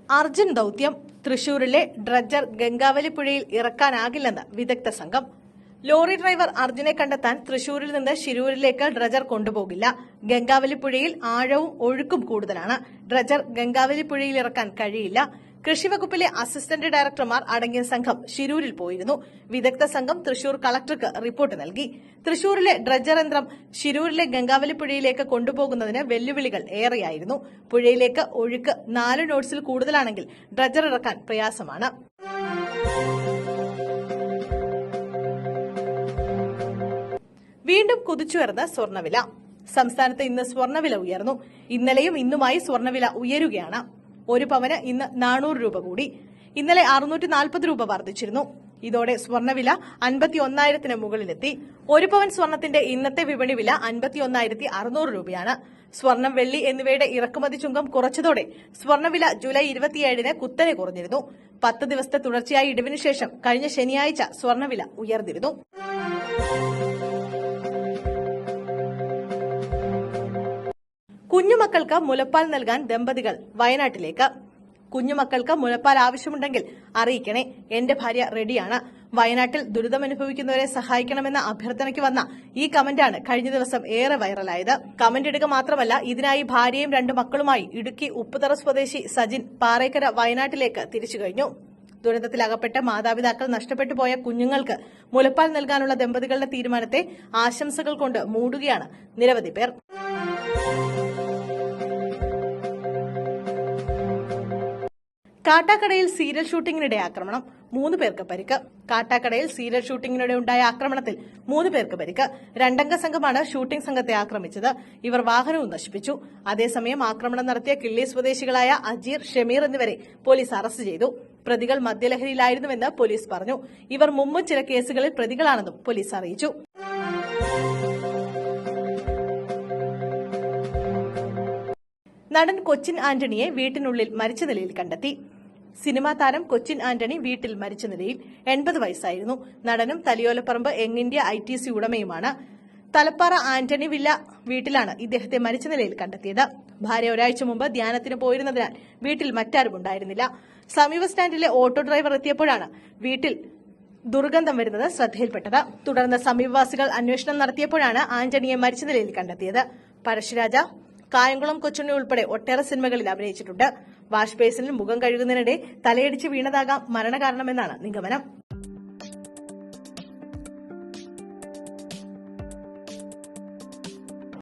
അർജുൻ ദൌത്യം തൃശൂരിലെ ഡ്രഡ്ജർ ഗംഗാവലി പുഴയിൽ ഇറക്കാനാകില്ലെന്ന് വിദഗ്ധ സംഘം. ലോറി ഡ്രൈവർ അർജുനെ കണ്ടെത്താൻ തൃശൂരിൽ നിന്ന് ശിരൂരിലേക്ക് ഡ്രഡ്ജർ കൊണ്ടുപോകില്ല. ഗംഗാവലി പുഴയിൽ ആഴവും ഒഴുക്കും കൂടുതലാണ്. ഡ്രഡ്ജർ ഗംഗാവലി പുഴയിൽ ഇറക്കാൻ കഴിയില്ല. കൃഷിവകുപ്പിലെ അസിസ്റ്റന്റ് ഡയറക്ടർമാർ അടങ്ങിയ സംഘം ശിരൂരിൽ പോയിരുന്നു. വിദഗ്ധ സംഘം തൃശൂർ കളക്ടർക്ക് റിപ്പോർട്ട് നൽകി. തൃശൂരിലെ ഡ്രഡ്ജർ യന്ത്രം ശിരൂരിലെ ഗംഗാവലി പുഴയിലേക്ക് കൊണ്ടുപോകുന്നതിന് വെല്ലുവിളികൾ ഏറെയായിരുന്നു. പുഴയിലേക്ക് ഒഴുക്ക് 4 നോട്ട്സിൽ കൂടുതലാണെങ്കിൽ ഡ്രഡ്ജർ ഇറക്കാൻ പ്രയാസമാണ്. വീണ്ടും കുതിച്ചുയർന്ന സ്വർണ്ണവില. സംസ്ഥാനത്ത് ഇന്ന് സ്വർണ്ണവില ഉയർന്നു. ഇന്നലെയും ഇന്നുമായി സ്വർണ്ണവില ഉയരുകയാണ്. ഒരു പവന് ഇന്ന് 400 രൂപ കൂടി. ഇന്നലെ 640 രൂപ വർദ്ധിച്ചിരുന്നു. ഇതോടെ സ്വർണ്ണവില 51,000-ന് മുകളിലെത്തി. ഒരു പവൻ സ്വർണത്തിന്റെ ഇന്നത്തെ വിപണി വില 51,600 രൂപയാണ്. സ്വർണം, വെള്ളി എന്നിവയുടെ ഇറക്കുമതി ചുങ്കം കുറച്ചതോടെ സ്വർണ്ണവില ജൂലൈ 27-ന് കുത്തനെ കുറഞ്ഞിരുന്നു. 10 ദിവസത്തെ തുടർച്ചയായ ഇടിവിന് ശേഷം കഴിഞ്ഞ ശനിയാഴ്ച സ്വർണ്ണവില ഉയർന്നിരുന്നു. കുഞ്ഞുമക്കൾക്ക് മുലപ്പാൽ നൽകാൻ ദമ്പതികൾ വയനാട്ടിലേക്ക്. കുഞ്ഞുമക്കൾക്ക് മുലപ്പാൽ ആവശ്യമുണ്ടെങ്കിൽ അറിയിക്കണേ, എന്റെ ഭാര്യ റെഡിയാണ്. വയനാട്ടിൽ ദുരിതമനുഭവിക്കുന്നവരെ സഹായിക്കണമെന്ന അഭ്യർത്ഥനയ്ക്ക് വന്ന ഈ കമന്റാണ് കഴിഞ്ഞ ദിവസം ഏറെ വൈറലായത്. കമന്റ് ഇടുക മാത്രമല്ല, ഇതിനായി ഭാര്യയും 2 മക്കളുമായി ഇടുക്കി ഉപ്പുതറ സ്വദേശി സജിൻ പാറേക്കര വയനാട്ടിലേക്ക് തിരിച്ചു കഴിഞ്ഞു. ദുരന്തത്തിലകപ്പെട്ട് മാതാപിതാക്കൾ നഷ്ടപ്പെട്ടു പോയ കുഞ്ഞുങ്ങൾക്ക് മുലപ്പാൽ നൽകാനുള്ള ദമ്പതികളുടെ തീരുമാനത്തെ ആശംസകൾ കൊണ്ട് മൂടുകയാണ് നിരവധി പേർ. കാട്ടാക്കടയിൽ സീരിയൽ ഷൂട്ടിംഗിനിടെ ആക്രമണം, 3 പേർക്ക് പരിക്ക്. കാട്ടാക്കടയിൽ സീരിയൽ ഷൂട്ടിംഗിനിടെ ഉണ്ടായ ആക്രമണത്തിൽ 3 പേർക്ക് പരിക്ക്. 2 അംഗ സംഘമാണ് ഷൂട്ടിംഗ് സംഘത്തെ ആക്രമിച്ചത്. ഇവർ വാഹനവും നശിപ്പിച്ചു. അതേസമയം ആക്രമണം നടത്തിയ കിള്ളി സ്വദേശികളായ അജീർ, ഷമീർ എന്നിവരെ പോലീസ് അറസ്റ്റ് ചെയ്തു. പ്രതികൾ മദ്യലഹരിയിലായിരുന്നുവെന്ന് പോലീസ് പറഞ്ഞു. ഇവർ മുമ്പ് ചില കേസുകളിൽ പ്രതികളാണെന്നും പോലീസ് അറിയിച്ചു. നടൻ കൊച്ചിൻ ആന്റണിയെ വീട്ടിനുള്ളിൽ മരിച്ച നിലയിൽ കണ്ടെത്തി. സിനിമാ താരം കൊച്ചിൻ ആന്റണി വീട്ടിൽ മരിച്ച നിലയിൽ. 80 വയസ്സായിരുന്നു. നടനും തലിയോലപ്പറമ്പ് യങ് ഇന്ത്യ ITC ഉടമയുമാണ്. തലപ്പാറ ആന്റണി വില്ല വീട്ടിലാണ് ഇദ്ദേഹത്തെ മരിച്ച നിലയിൽ കണ്ടെത്തിയത്. ഭാര്യ ഒരാഴ്ച മുമ്പ് ധ്യാനത്തിന് പോയിരുന്നതിനാൽ വീട്ടിൽ മറ്റാരും ഉണ്ടായിരുന്നില്ല. സമീപ സ്റ്റാൻഡിലെ ഓട്ടോ ഡ്രൈവർ എത്തിയപ്പോഴാണ് വീട്ടിൽ ദുർഗന്ധം വരുന്നത് ശ്രദ്ധയിൽപ്പെട്ടത്. തുടർന്ന് സമീപവാസികൾ അന്വേഷണം നടത്തിയപ്പോഴാണ് ആന്റണിയെ മരിച്ച നിലയിൽ കണ്ടെത്തിയത്. പഴശ്ശിരാജ, കായംകുളം കൊച്ചുണ്ണി ഉൾപ്പെടെ ഒട്ടേറെ സിനിമകളിൽ അഭിനയിച്ചിട്ടുണ്ട്. വാഷ് ബേസിനിൽ മുഖം കഴുകുന്നതിനിടെ തലയിടിച്ച് വീണതാകാം മരണകാരണമെന്നാണ് നിഗമനം.